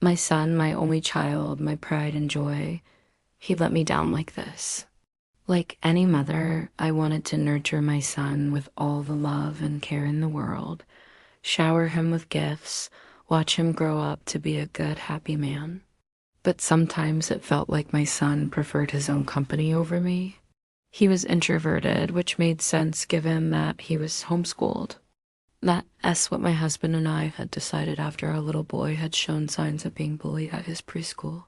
My son, my only child, my pride and joy, he let me down like this. Like any mother, I wanted to nurture my son with all the love and care in the world, shower him with gifts, watch him grow up to be a good, happy man. But sometimes it felt like my son preferred his own company over me. He was introverted, which made sense given that he was homeschooled. That's what my husband and I had decided after our little boy had shown signs of being bullied at his preschool.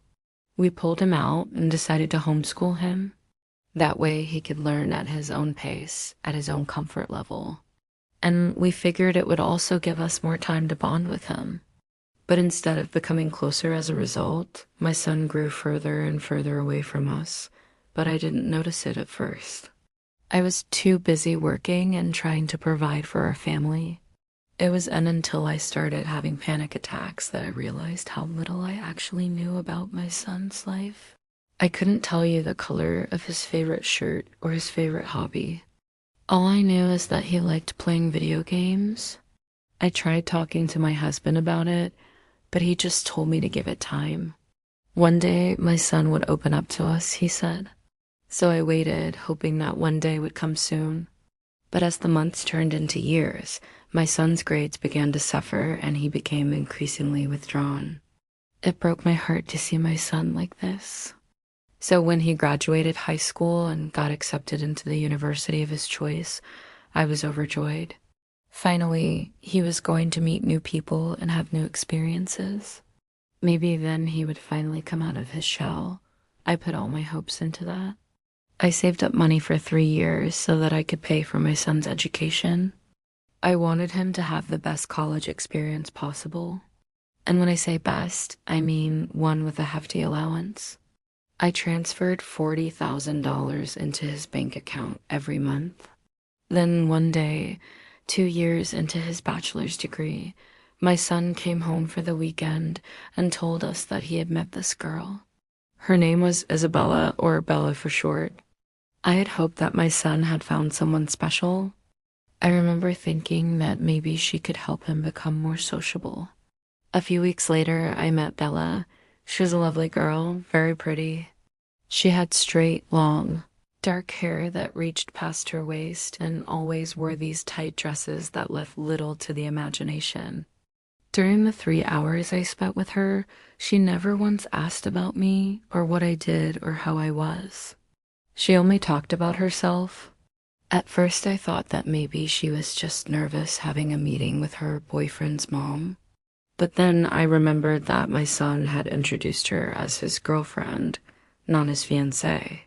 We pulled him out and decided to homeschool him. That way he could learn at his own pace, at his own comfort level. And we figured it would also give us more time to bond with him. But instead of becoming closer as a result, my son grew further and further away from us, but I didn't notice it at first. I was too busy working and trying to provide for our family. It was until I started having panic attacks that I realized how little I actually knew about my son's life. I couldn't tell you the color of his favorite shirt or his favorite hobby. All I knew is that he liked playing video games. I tried talking to my husband about it, but he just told me to give it time. One day, my son would open up to us, he said. So I waited, hoping that one day would come soon. But as the months turned into years, my son's grades began to suffer and he became increasingly withdrawn. It broke my heart to see my son like this. So when he graduated high school and got accepted into the university of his choice, I was overjoyed. Finally, he was going to meet new people and have new experiences. Maybe then he would finally come out of his shell. I put all my hopes into that. I saved up money for 3 years so that I could pay for my son's education. I wanted him to have the best college experience possible. And when I say best, I mean one with a hefty allowance. I transferred $40,000 into his bank account every month. Then one day, 2 years into his bachelor's degree, my son came home for the weekend and told us that he had met this girl. Her name was Isabella, or Bella for short. I had hoped that my son had found someone special. I remember thinking that maybe she could help him become more sociable. A few weeks later, I met Bella. She was a lovely girl, very pretty. She had straight, long, dark hair that reached past her waist and always wore these tight dresses that left little to the imagination. During the 3 hours I spent with her, she never once asked about me or what I did or how I was. She only talked about herself. At first I thought that maybe she was just nervous having a meeting with her boyfriend's mom. But then I remembered that my son had introduced her as his girlfriend, not his fiancée.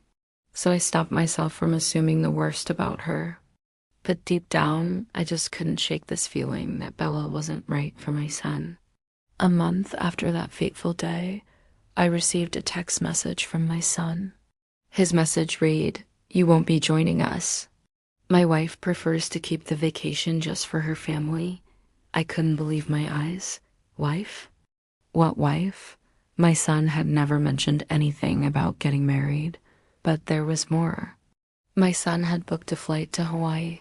So I stopped myself from assuming the worst about her. But deep down, I just couldn't shake this feeling that Bella wasn't right for my son. A month after that fateful day, I received a text message from my son. His message read, "You won't be joining us. My wife prefers to keep the vacation just for her family." I couldn't believe my eyes. Wife? What wife? My son had never mentioned anything about getting married, but there was more. My son had booked a flight to Hawaii.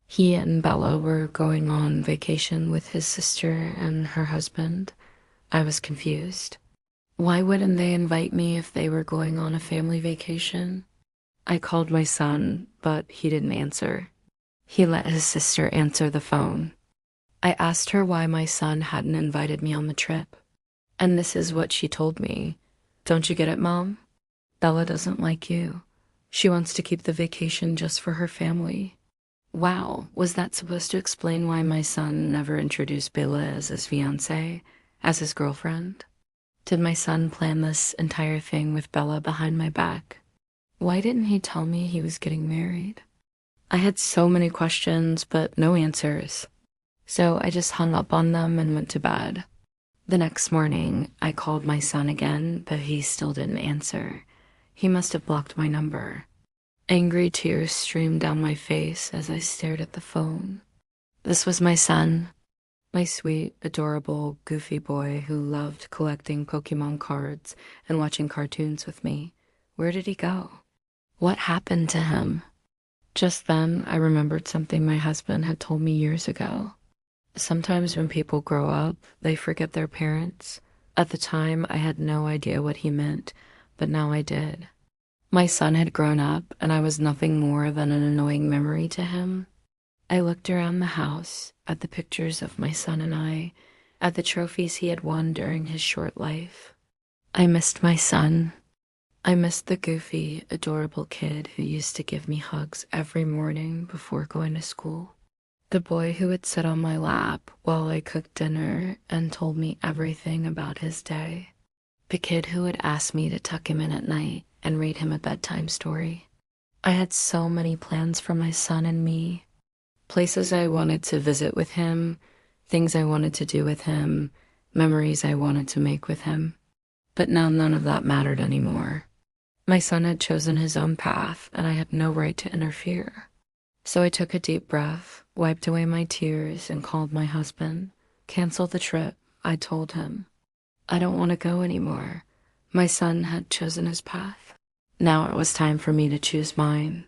He and Bella were going on vacation with his sister and her husband. I was confused. Why wouldn't they invite me if they were going on a family vacation? I called my son, but he didn't answer. He let his sister answer the phone. I asked her why my son hadn't invited me on the trip. And this is what she told me. "Don't you get it, Mom? Bella doesn't like you. She wants to keep the vacation just for her family." Wow, was that supposed to explain why my son never introduced Bella as his fiancée, as his girlfriend? Did my son plan this entire thing with Bella behind my back? Why didn't he tell me he was getting married? I had so many questions, but no answers. So I just hung up on them and went to bed. The next morning, I called my son again, but he still didn't answer. He must have blocked my number. Angry tears streamed down my face as I stared at the phone. This was my son, my sweet, adorable, goofy boy who loved collecting Pokemon cards and watching cartoons with me. Where did he go? What happened to him? Just then, I remembered something my husband had told me years ago. Sometimes when people grow up, they forget their parents. At the time, I had no idea what he meant, but now I did. My son had grown up, and I was nothing more than an annoying memory to him. I looked around the house, at the pictures of my son and I, at the trophies he had won during his short life. I missed my son. I missed the goofy, adorable kid who used to give me hugs every morning before going to school. The boy who would sit on my lap while I cooked dinner and told me everything about his day. The kid who would ask me to tuck him in at night and read him a bedtime story. I had so many plans for my son and me. Places I wanted to visit with him, things I wanted to do with him, memories I wanted to make with him. But now none of that mattered anymore. My son had chosen his own path, and I had no right to interfere. So I took a deep breath, wiped away my tears, and called my husband. Cancel the trip, I told him. I don't want to go anymore. My son had chosen his path. Now it was time for me to choose mine.